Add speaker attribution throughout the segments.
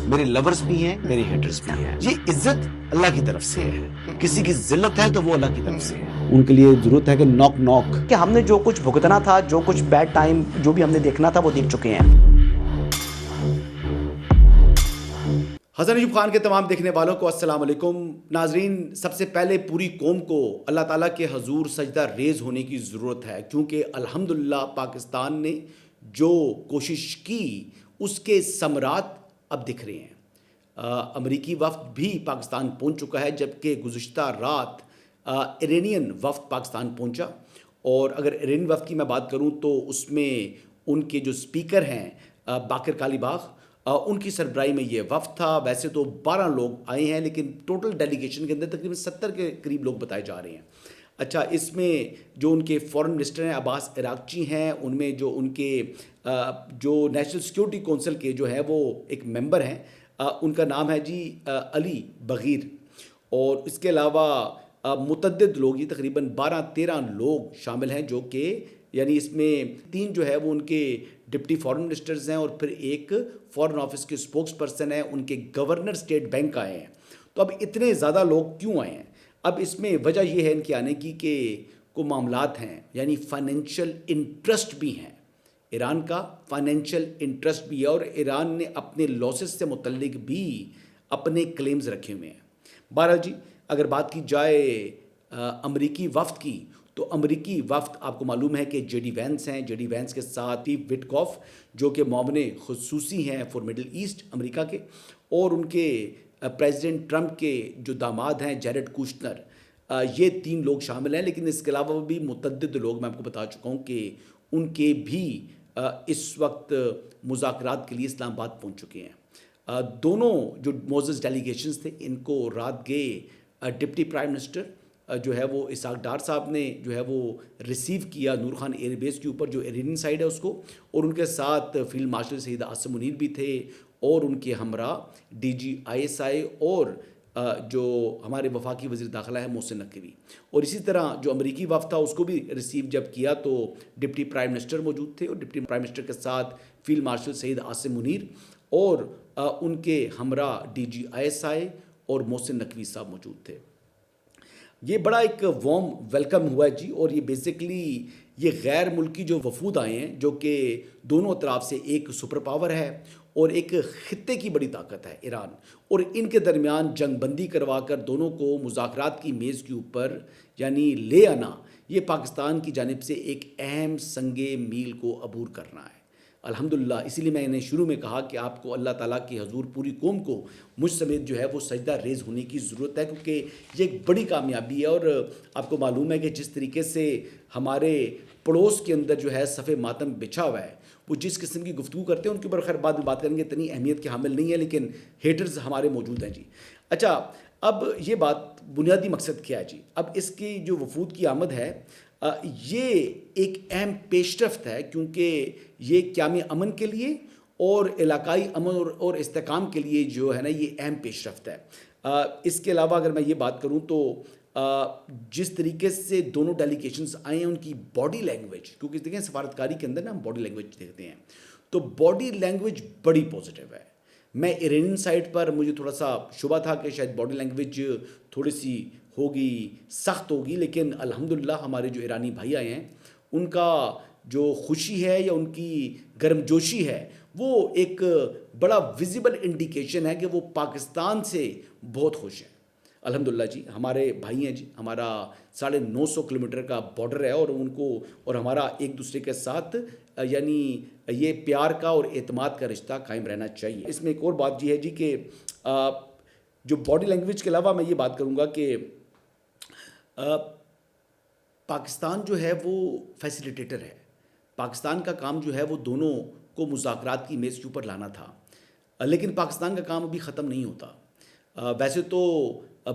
Speaker 1: میرے لورز بھی ہیں، میرے ہیٹرز بھی ہیں. یہ عزت اللہ کی طرف سے ہے. کسی کی ذلت ہے تو وہ اللہ کی طرف سے ہے. ان کے لیے ضرورت ہے کہ نوک نوک
Speaker 2: کہ ہم نے جو کچھ بھگتنا تھا، جو کچھ بیڈ ٹائم جو بھی ہم نے دیکھنا تھا وہ دیکھ چکے ہیں.
Speaker 3: حسن ایوب خان کے تمام دیکھنے والوں کو السلام علیکم. ناظرین، سب سے پہلے پوری قوم کو اللہ تعالیٰ کے حضور سجدہ ریز ہونے کی ضرورت ہے، کیونکہ الحمدللہ پاکستان نے جو کوشش کی اس کے ثمرات اب دکھ رہے ہیں. امریکی وفد بھی پاکستان پہنچ چکا ہے، جبکہ گزشتہ رات ایرانین وفد پاکستان پہنچا. اور اگر ایرانی وفد کی میں بات کروں تو اس میں ان کے جو سپیکر ہیں باقر کالیباغ، ان کی سربراہی میں یہ وفد تھا. ویسے تو 12 لوگ آئے ہیں، لیکن ٹوٹل ڈیلیگیشن کے اندر تقریباً 70 کے قریب لوگ بتائے جا رہے ہیں. اچھا، اس میں جو ان کے فورن منسٹر ہیں عباس عراقچی ہیں، ان میں جو ان کے جو نیشنل سیکیورٹی کونسل کے جو ہے وہ ایک ممبر ہیں، ان کا نام ہے جی علی بغیر. اور اس کے علاوہ متعدد لوگ، یہ تقریباً 12-13 لوگ شامل ہیں، جو کہ یعنی اس میں 3 جو ہے وہ ان کے ڈپٹی فورن منسٹرز ہیں، اور پھر ایک فورن آفس کے اسپوکس پرسن ہیں، ان کے گورنر اسٹیٹ بینک آئے ہیں. تو اب اتنے زیادہ لوگ کیوں آئے ہیں؟ اب اس میں وجہ یہ ہے ان کے آنے کی کہ کوئی معاملات ہیں، یعنی فائنینشیل انٹرسٹ بھی ہیں. ایران کا فائنینشیل انٹرسٹ بھی ہے، اور ایران نے اپنے لاسز سے متعلق بھی اپنے کلیمز رکھے ہوئے ہیں. بہرحال جی، اگر بات کی جائے امریکی وفد کی، تو امریکی وفد آپ کو معلوم ہے کہ جے ڈی وینس ہیں. جے ڈی وینس کے ساتھ اسٹیو وٹکاف جو کہ معاون خصوصی ہیں فار مڈل ایسٹ امریکہ کے، اور ان کے پریزیڈنٹ ٹرمپ کے جو داماد ہیں جیرڈ کوشنر، یہ 3 لوگ شامل ہیں. لیکن اس کے علاوہ بھی متعدد لوگ میں آپ کو بتا چکا ہوں کہ ان کے بھی اس وقت مذاکرات کے لیے اسلام آباد پہنچ چکے ہیں. دونوں جو موزز ڈیلیگیشنز تھے، ان کو رات گئے ڈپٹی پرائم منسٹر جو ہے وہ اسحاق ڈار صاحب نے جو ہے وہ ریسیو کیا نور خان ایئر بیس کے اوپر جو ایرانین سائڈ ہے اس کو. اور ان کے ساتھ فیلڈ مارشل سید عاصم منیر بھی تھے، اور ان کے ہمراہ ڈی جی ISI اور جو ہمارے وفاقی وزیر داخلہ ہے محسن نقوی. اور اسی طرح جو امریکی وفد تھا اس کو بھی ریسیو جب کیا تو ڈپٹی پرائم منسٹر موجود تھے، اور ڈپٹی پرائم منسٹر کے ساتھ فیلڈ مارشل سید عاصم منیر اور ان کے ہمراہ ڈی جی ISI اور محسن نقوی صاحب موجود تھے. یہ بڑا ایک وارم ویلکم ہوا ہے جی. اور یہ بیسیکلی یہ غیر ملکی جو وفود آئے ہیں، جو کہ دونوں اطراف سے ایک سپر پاور ہے اور ایک خطے کی بڑی طاقت ہے ایران، اور ان کے درمیان جنگ بندی کروا کر دونوں کو مذاکرات کی میز کے اوپر یعنی لے آنا، یہ پاکستان کی جانب سے ایک اہم سنگ میل کو عبور کرنا ہے. الحمدللہ، اسی لیے میں نے شروع میں کہا کہ آپ کو اللہ تعالیٰ کی حضور پوری قوم کو مجھ سمیت جو ہے وہ سجدہ ریز ہونے کی ضرورت ہے، کیونکہ یہ ایک بڑی کامیابی ہے. اور آپ کو معلوم ہے کہ جس طریقے سے ہمارے پڑوس کے اندر جو ہے صف ماتم بچھا ہوا ہے، وہ جس قسم کی گفتگو کرتے ہیں ان کے اوپر خیر بعد میں بات کریں گے، اتنی اہمیت کے حامل نہیں ہے، لیکن ہیٹرز ہمارے موجود ہیں جی. اچھا، اب یہ بات بنیادی مقصد کیا ہے جی؟ اب اس کی جو وفود کی آمد ہے، یہ ایک اہم پیش رفت ہے، کیونکہ یہ قیام امن کے لیے اور علاقائی امن اور استحکام کے لیے جو ہے نا یہ اہم پیش رفت ہے. اس کے علاوہ اگر میں یہ بات کروں تو جس طریقے سے دونوں ڈیلیگیشنز آئے ہیں، ان کی باڈی لینگویج، کیونکہ دیکھیں سفارتکاری کے اندر نا ہم باڈی لینگویج دیکھتے ہیں، تو باڈی لینگویج بڑی پازیٹیو ہے. میں ایرانین سائڈ پر مجھے تھوڑا سا شبہ تھا کہ شاید باڈی لینگویج تھوڑی سی ہوگی، سخت ہوگی، لیکن الحمدللہ ہمارے جو ایرانی بھائی آئے ہیں ان کا جو خوشی ہے یا ان کی گرم جوشی ہے، وہ ایک بڑا ویزیبل انڈیکیشن ہے کہ وہ پاکستان سے بہت خوش ہیں. الحمدللہ جی، ہمارے بھائی ہیں جی، ہمارا 950 کلومیٹر کا بارڈر ہے، اور ان کو اور ہمارا ایک دوسرے کے ساتھ یعنی یہ پیار کا اور اعتماد کا رشتہ قائم رہنا چاہیے. اس میں ایک اور بات یہ ہے جی کہ جو باڈی لینگویج کے علاوہ میں یہ بات کروں گا کہ پاکستان جو ہے وہ فیسیلیٹیٹر ہے. پاکستان کا کام جو ہے وہ دونوں کو مذاکرات کی میز کے اوپر لانا تھا، لیکن پاکستان کا کام ابھی ختم نہیں ہوتا. ویسے تو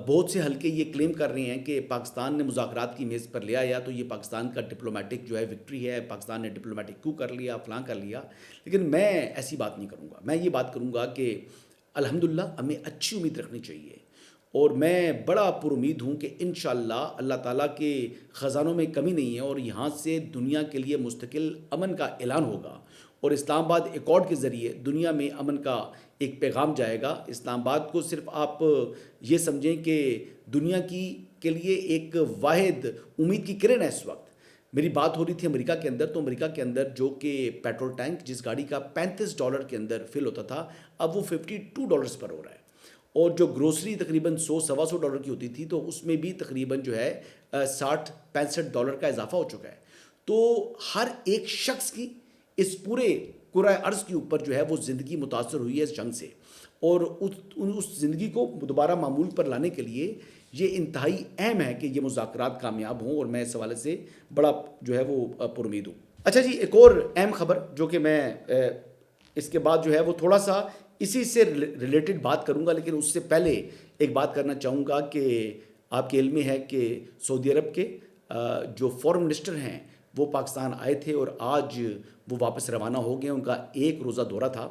Speaker 3: بہت سے حلقے یہ کلیم کر رہے ہیں کہ پاکستان نے مذاکرات کی میز پر لے آیا تو یہ پاکستان کا ڈپلومیٹک جو ہے وکٹری ہے، پاکستان نے ڈپلومیٹک کو کر لیا، فلاں کر لیا. لیکن میں ایسی بات نہیں کروں گا. میں یہ بات کروں گا کہ الحمدللہ ہمیں اچھی امید رکھنی چاہیے، اور میں بڑا پر امید ہوں کہ انشاءاللہ اللہ تعالیٰ کے خزانوں میں کمی نہیں ہے، اور یہاں سے دنیا کے لیے مستقل امن کا اعلان ہوگا. اور اسلام آباد ایکارڈ کے ذریعے دنیا میں امن کا ایک پیغام جائے گا. اسلام آباد کو صرف آپ یہ سمجھیں کہ دنیا کے لیے ایک واحد امید کی کرن ہے. اس وقت میری بات ہو رہی تھی امریکہ کے اندر، تو امریکہ کے اندر جو کہ پیٹرول ٹینک جس گاڑی کا $35 کے اندر فل ہوتا تھا اب وہ $52 پر ہو رہا ہے. اور جو گروسری تقریباً $100-125 کی ہوتی تھی تو اس میں بھی تقریباً جو ہے $60-65 کا اضافہ ہو چکا ہے. تو ہر ایک شخص کی اس پورے کرۂ ارض کے اوپر جو ہے وہ زندگی متاثر ہوئی ہے اس جنگ سے، اور اس زندگی کو دوبارہ معمول پر لانے کے لیے یہ انتہائی اہم ہے کہ یہ مذاکرات کامیاب ہوں، اور میں اس حوالے سے بڑا جو ہے وہ پر امید ہوں. اچھا جی، ایک اور اہم خبر جو کہ میں اس کے بعد جو ہے وہ تھوڑا سا اسی سے ریلیٹڈ بات کروں گا، لیکن اس سے پہلے ایک بات کرنا چاہوں گا کہ آپ کے علم میں ہے کہ سعودی عرب کے جو فورن منسٹر ہیں وہ پاکستان آئے تھے اور آج وہ واپس روانہ ہو گئے. ان کا ایک روزہ دورہ تھا.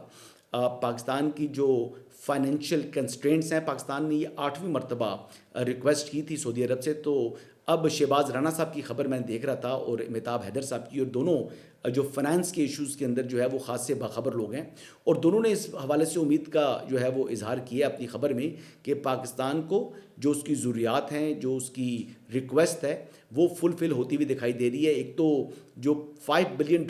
Speaker 3: پاکستان کی جو فائنینشیل کنسٹرینٹس ہیں، پاکستان نے یہ 8ویں مرتبہ ریکویسٹ کی تھی سعودی عرب سے. تو اب شہباز رانا صاحب کی خبر میں دیکھ رہا تھا اور مہتاب حیدر صاحب کی، اور دونوں جو فنانس کے ایشوز کے اندر جو ہے وہ خاص سے باخبر لوگ ہیں، اور دونوں نے اس حوالے سے امید کا جو ہے وہ اظہار کیا اپنی خبر میں کہ پاکستان کو جو اس کی ضروریات ہیں، جو اس کی ریکویسٹ ہے وہ فلفل ہوتی ہوئی دکھائی دے رہی ہے. ایک تو جو $5 بلین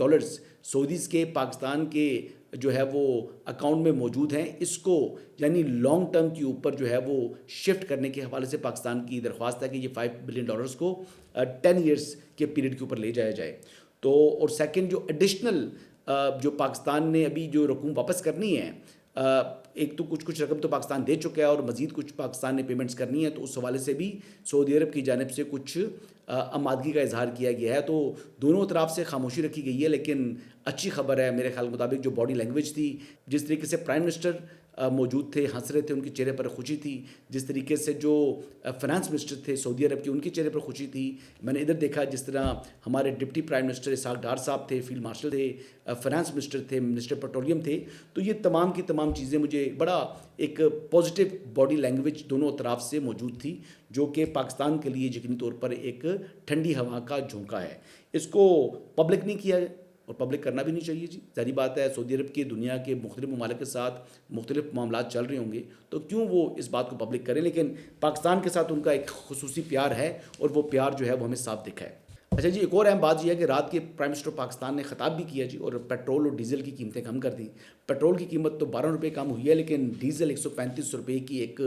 Speaker 3: سعودیز کے پاکستان کے جو ہے وہ اکاؤنٹ میں موجود ہیں، اس کو یعنی لانگ ٹرم کے اوپر جو ہے وہ شفٹ کرنے کے حوالے سے پاکستان کی درخواست ہے کہ یہ $5 بلین کو 10 ایئرس کے پیریڈ کے اوپر لے جایا جائے. تو اور سیکنڈ جو ایڈیشنل جو پاکستان نے ابھی جو رقم واپس کرنی ہے، ایک تو کچھ رقم تو پاکستان دے چکا ہے اور مزید کچھ پاکستان نے پیمنٹس کرنی ہے، تو اس حوالے سے بھی سعودی عرب کی جانب سے کچھ آمادگی کا اظہار کیا گیا ہے. تو دونوں طرف سے خاموشی رکھی گئی ہے، لیکن اچھی خبر ہے میرے خیال مطابق. جو باڈی لینگویج تھی، جس طریقے سے پرائم منسٹر موجود تھے، ہنس رہے تھے، ان کے چہرے پر خوشی تھی، جس طریقے سے جو فنانس منسٹر تھے سعودی عرب کے ان کے چہرے پر خوشی تھی. میں نے ادھر دیکھا جس طرح ہمارے deputy prime minister Ishaq Dar صاحب تھے، فیلڈ مارشل تھے، فنانس منسٹر تھے، منسٹر پیٹرولیم تھے. تو یہ تمام کی تمام چیزیں مجھے بڑا ایک پازیٹیو باڈی لینگویج دونوں اطراف سے موجود تھی، جو کہ پاکستان کے لیے یقینی طور پر ایک ٹھنڈی ہوا کا جھونکا ہے. اس کو پبلک نہیں کیا اور پبلک کرنا بھی نہیں چاہیے جی. ظاہری بات ہے سعودی عرب کی دنیا کے مختلف ممالک کے ساتھ مختلف معاملات چل رہے ہوں گے تو کیوں وہ اس بات کو پبلک کریں، لیکن پاکستان کے ساتھ ان کا ایک خصوصی پیار ہے اور وہ پیار جو ہے وہ ہمیں صاف دکھا ہے. اچھا جی، ایک اور اہم بات یہ ہے کہ رات کے پرائم منسٹر پاکستان نے خطاب بھی کیا جی، اور پیٹرول اور ڈیزل کی قیمتیں کم کر دیں. پیٹرول کی قیمت تو ₹12 کم ہوئی ہے، لیکن ڈیزل ₹135 کی ایک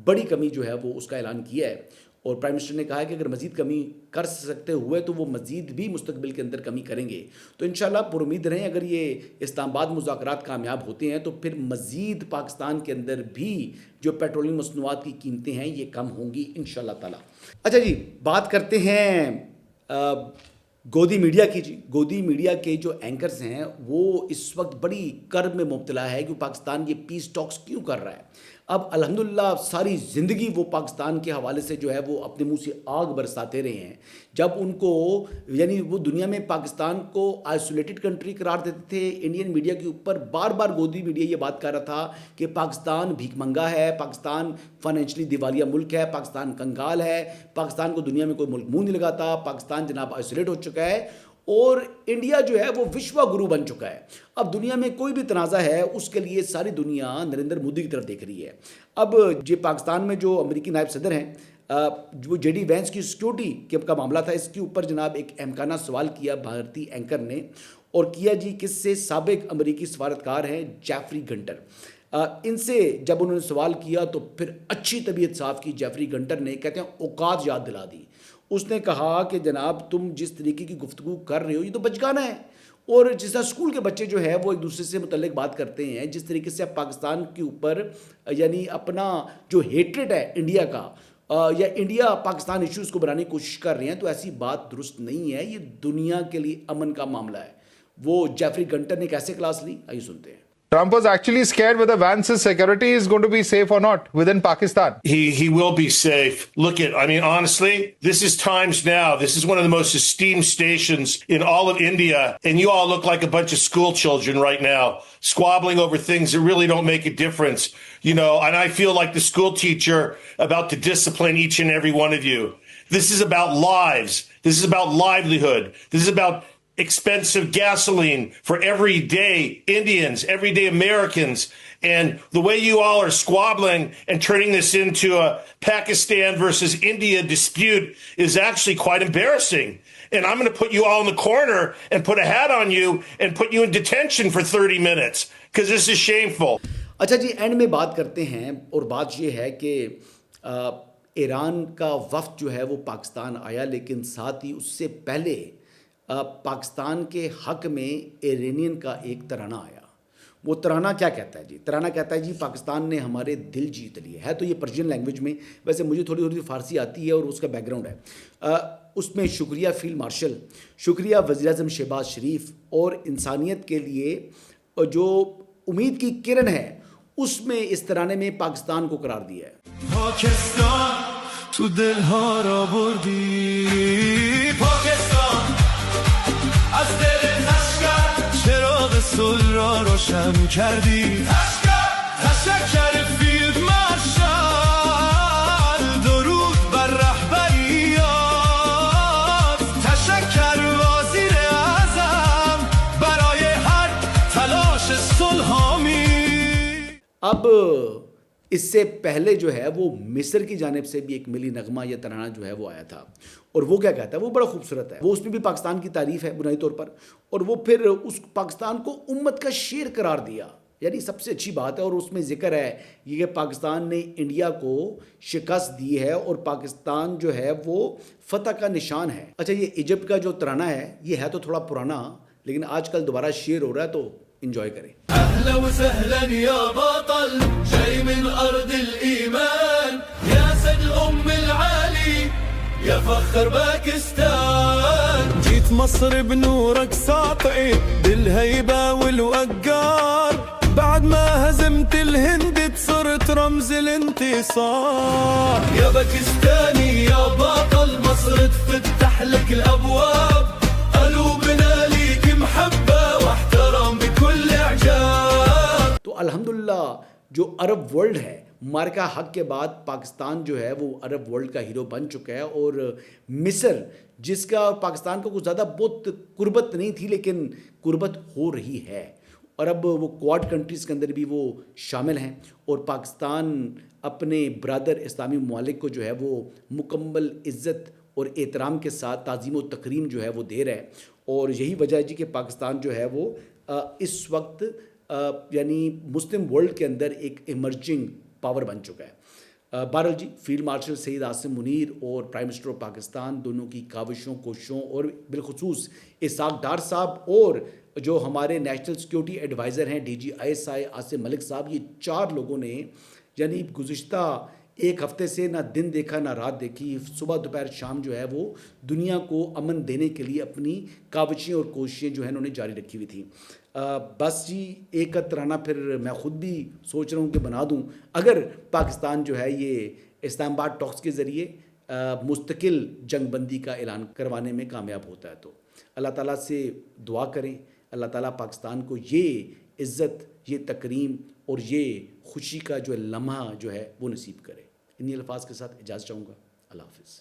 Speaker 3: بڑی کمی جو ہے وہ اس کا اعلان کیا ہے. اور پرائم منسٹر نے کہا ہے کہ اگر مزید کمی کر سکتے ہوئے تو وہ مزید بھی مستقبل کے اندر کمی کریں گے. تو انشاءاللہ پر امید رہیں اگر یہ اسلام آباد مذاکرات کامیاب ہوتے ہیں تو پھر مزید پاکستان کے اندر بھی جو پیٹرولیم مصنوعات کی قیمتیں ہیں یہ کم ہوں گی انشاءاللہ تعالی. اچھا جی، بات کرتے ہیں گودی میڈیا کی. جی، گودی میڈیا کے جو اینکرز ہیں وہ اس وقت بڑی کرب میں مبتلا ہے کہ پاکستان یہ پیس ٹاکس کیوں کر رہا ہے. اب الحمدللہ ساری زندگی وہ پاکستان کے حوالے سے جو ہے وہ اپنے منہ سے آگ برساتے رہے ہیں. جب ان کو یعنی وہ دنیا میں پاکستان کو آئسولیٹڈ کنٹری قرار دیتے تھے، انڈین میڈیا کے اوپر بار بار گودی میڈیا یہ بات کر رہا تھا کہ پاکستان بھیک منگا ہے، پاکستان فائنینشلی دیوالیہ ملک ہے، پاکستان کنگال ہے، پاکستان کو دنیا میں کوئی ملک منہ نہیں لگاتا، پاکستان جناب آئسولیٹ ہو چکا ہے، اور انڈیا جو ہے وہ وشوا گرو بن چکا ہے. اب دنیا میں کوئی بھی تنازع ہے اس کے لیے ساری دنیا نریندر مودی کی طرف دیکھ رہی ہے. اب یہ پاکستان میں جو امریکی نائب صدر ہیں، جو جے ڈی وینس کی سیکیورٹی کا معاملہ تھا، اس کے اوپر جناب ایک احمقانہ سوال کیا بھارتی اینکر نے، اور کیا جی کس سے سابق امریکی سفارتکار ہیں جیفری گنٹر. ان سے جب انہوں نے سوال کیا تو پھر اچھی طبیعت صاف کی جیفری گنٹر نے، کہتے ہیں اوقات یاد دلا دی. اس نے کہا کہ جناب تم جس طریقے کی گفتگو کر رہے ہو یہ تو بچگانہ ہے، اور جس طرح اسکول کے بچے جو ہے وہ ایک دوسرے سے متعلق بات کرتے ہیں، جس طریقے سے آپ پاکستان کے اوپر یعنی اپنا جو ہیٹریٹ ہے انڈیا کا یا انڈیا پاکستان ایشوز کو بنانے کی کوشش کر رہے ہیں، تو ایسی بات درست نہیں ہے. یہ دنیا کے لیے امن کا معاملہ ہے. وہ جیفری گنٹر نے کیسے کلاس لی، آئیے سنتے ہیں.
Speaker 4: Trump was actually scared whether Vance's security is going to be safe or not within Pakistan.
Speaker 5: He will be safe. Look I mean, honestly, this is Times Now. This is one of the most esteemed stations in all of India. And you all look like a bunch of school children right now, squabbling over things that really don't make a difference. You know, and I feel like the school teacher about to discipline each and every one of you. This is about lives. This is about livelihood. This is about expensive gasoline for everyday Indians, everyday Americans. And the way you all are squabbling and turning this into a Pakistan versus India dispute is actually quite embarrassing. And I'm going to put you all in the corner and put a hat on you and put you in detention for 30 minutes because this is shameful.
Speaker 3: اچھا جی، and میں بات کرتے ہیں، اور بات یہ ہے کہ ایران کا وفد جو ہے وہ پاکستان آیا، لیکن ساتھ ہی اس سے پہلے پاکستان کے حق میں ایرانین کا ایک ترانہ آیا۔ وہ ترانہ کیا کہتا ہے جی؟ ترانہ کہتا ہے جی پاکستان نے ہمارے دل جیت لیے، ہے تو یہ پرشین لینگویج میں، ویسے مجھے تھوڑی تھوڑی فارسی آتی ہے اور اس کا بیک گراؤنڈ ہے۔ اس میں شکریہ فیلڈ مارشل، شکریہ وزیر اعظم شہباز شریف، اور انسانیت کے لیے جو امید کی کرن ہے، اس میں اس ترانے میں پاکستان کو قرار دیا ہے۔
Speaker 6: پاکستان تو دل ها را بردی، پاکستان از دل لشکر چراغ صلح را روشن کردی، تشکر فیلد مارشال، درود بر رهبریات، تشکر وزیر اعظم برای هر تلاش صلح آمیز۔
Speaker 3: اب اس سے پہلے جو ہے وہ مصر کی جانب سے بھی ایک ملی نغمہ یا ترانہ جو ہے وہ آیا تھا، اور وہ کیا کہتا ہے، وہ بڑا خوبصورت ہے، وہ اس میں بھی پاکستان کی تعریف ہے بنیادی طور پر، اور وہ پھر اس پاکستان کو امت کا شیر قرار دیا، یعنی سب سے اچھی بات ہے، اور اس میں ذکر ہے یہ کہ پاکستان نے انڈیا کو شکست دی ہے اور پاکستان جو ہے وہ فتح کا نشان ہے۔ اچھا، یہ ایجپٹ کا جو ترانہ ہے یہ ہے تو تھوڑا پرانا، لیکن آج کل دوبارہ شیر ہو رہا ہے تو انجوائے کریں۔
Speaker 6: اهلا وسهلا يا بطل جاي من ارض الايمان، يا سد ام العالي يا فخر باكستان، جيت مصر بنورك ساطعي بالهيبه والوقار، بعد ما هزمت الهند صرت رمز الانتصار، يا باكستاني يا بطل مصر تفتح لك الابواب، قلوبنا ليك محبه واحترام بكل اعجاب۔
Speaker 3: تو الحمدللہ جو عرب ورلڈ ہے، مارکا حق کے بعد پاکستان جو ہے وہ عرب ورلڈ کا ہیرو بن چکا ہے، اور مصر جس کا پاکستان کو کچھ زیادہ بہت قربت نہیں تھی لیکن قربت ہو رہی ہے، اور اب وہ کواد کنٹریز کے اندر بھی وہ شامل ہیں، اور پاکستان اپنے برادر اسلامی ممالک کو جو ہے وہ مکمل عزت اور احترام کے ساتھ تعظیم و تکریم جو ہے وہ دے رہا ہے، اور یہی وجہ ہے جی کہ پاکستان جو ہے وہ اس وقت یعنی مسلم ورلڈ کے اندر ایک ایمرجنگ پاور بن چکا ہے۔ بہرحال جی، فیلڈ مارشل سید عاصم منیر اور پرائم منسٹر آف پاکستان دونوں کی کاوشوں، کوششوں، اور بالخصوص اسحاق ڈار صاحب اور جو ہمارے نیشنل سیکیورٹی ایڈوائزر ہیں ڈی جی ISI عاصم ملک صاحب، یہ 4 لوگوں نے یعنی گزشتہ ایک ہفتے سے نہ دن دیکھا نہ رات دیکھی، صبح دوپہر شام جو ہے وہ دنیا کو امن دینے کے لیے اپنی کاوشیں اور کوششیں جو ہیں انہوں نے جاری رکھی ہوئی تھیں۔ بس جی، ایک ترانہ پھر میں خود بھی سوچ رہا ہوں کہ بنا دوں، اگر پاکستان جو ہے یہ اسلام آباد ٹاکس کے ذریعے مستقل جنگ بندی کا اعلان کروانے میں کامیاب ہوتا ہے۔ تو اللہ تعالیٰ سے دعا کریں، اللہ تعالیٰ پاکستان کو یہ عزت، یہ تکریم اور یہ خوشی کا جو لمحہ جو ہے وہ نصیب کرے۔ انہی الفاظ کے ساتھ اجازت چاہوں گا۔ اللہ حافظ۔